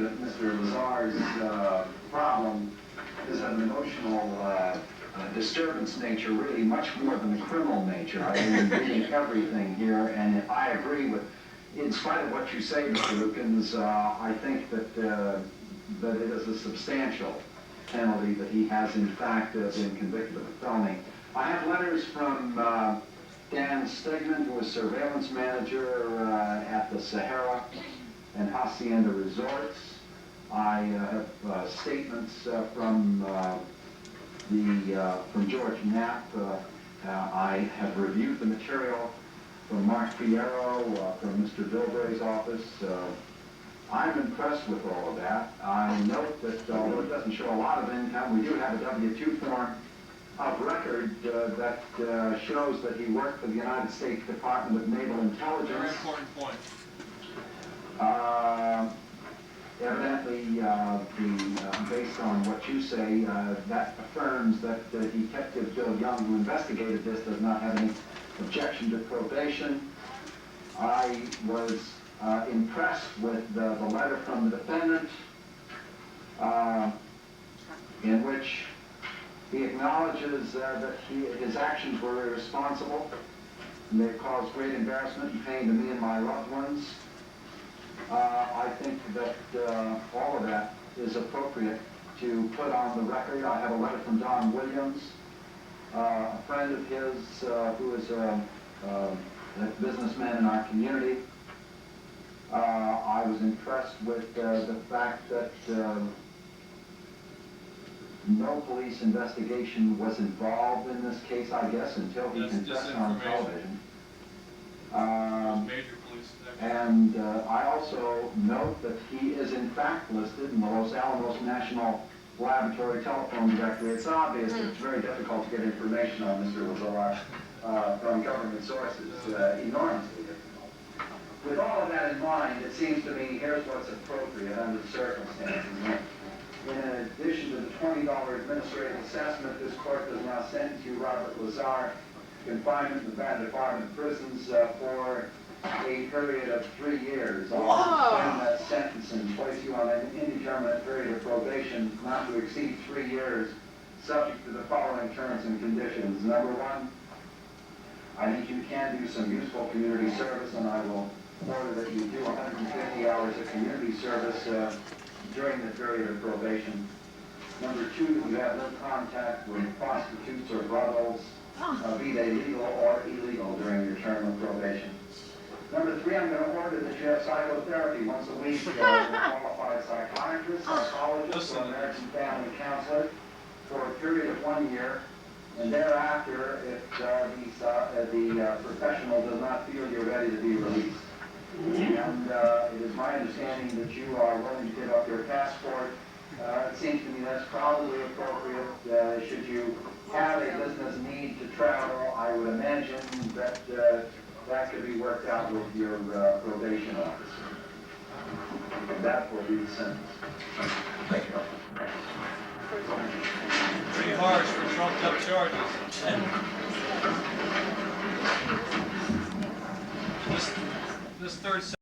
that Mr. Lazar's problem is of an emotional disturbance nature, really much more than the criminal nature. I've been reading everything here, and I agree with, in spite of what you say, Mr. Lukens, I think that that it is a substantial penalty that he has in fact been convicted of a felony. I have letters from Dan Stegman, who was surveillance manager at the Sahara and Hacienda Resorts. I have statements from George Knapp. I have reviewed the material from Mark Fierro, from Mr. Bilbray's office. I'm impressed with all of that. I note that although it doesn't show a lot of income, we do have a W-2 form of record that shows that he worked for the United States Department of Naval Intelligence. Very important point. Evidently, based on what you say, that affirms that Detective Bill Young, who investigated this, does not have any objection to probation. I was impressed with the letter from the defendant, in which he acknowledges that his actions were irresponsible and they caused great embarrassment and pain to me and my loved ones. I think that all of that is appropriate to put on the record. I have a letter from Don Williams, a friend of his who is a businessman in our community. I was impressed with the fact that no police investigation was involved in this case, I guess, until he confessed on television. Major police and I also note that he is in fact listed in the Los Alamos National Laboratory telephone directory. It's obvious that it's very difficult to get information on Mr. Lazar from government sources, enormously difficult. With all of that in mind, it seems to me here's what's appropriate under the circumstances. In addition to the $20 administrative assessment, this court does now sentence you, Robert Lazar, confinement in the Nevada Department of Prisons for a period of 3 years. I'll extend that sentence and place you on an indeterminate period of probation not to exceed 3 years, subject to the following terms and conditions. Number one, I think you can do some useful community service, and I will order that you do 150 hours of community service during the period of probation. Number two, that you have no contact with prostitutes or brothels, be they legal or illegal, during your term of probation. Number three, I'm going to order that you have psychotherapy once a week with a qualified psychiatrist, psychologist, or American family counselor for a period of 1 year. And thereafter, if the professional does not feel you're ready to be released. And it is my understanding that you are willing to give up your passport. It seems to me that's probably appropriate. Should you have a business need to travel, I would imagine that that could be worked out with your probation officer. And that will be the sentence. Thank you. Pretty harsh for trumped up charges. This third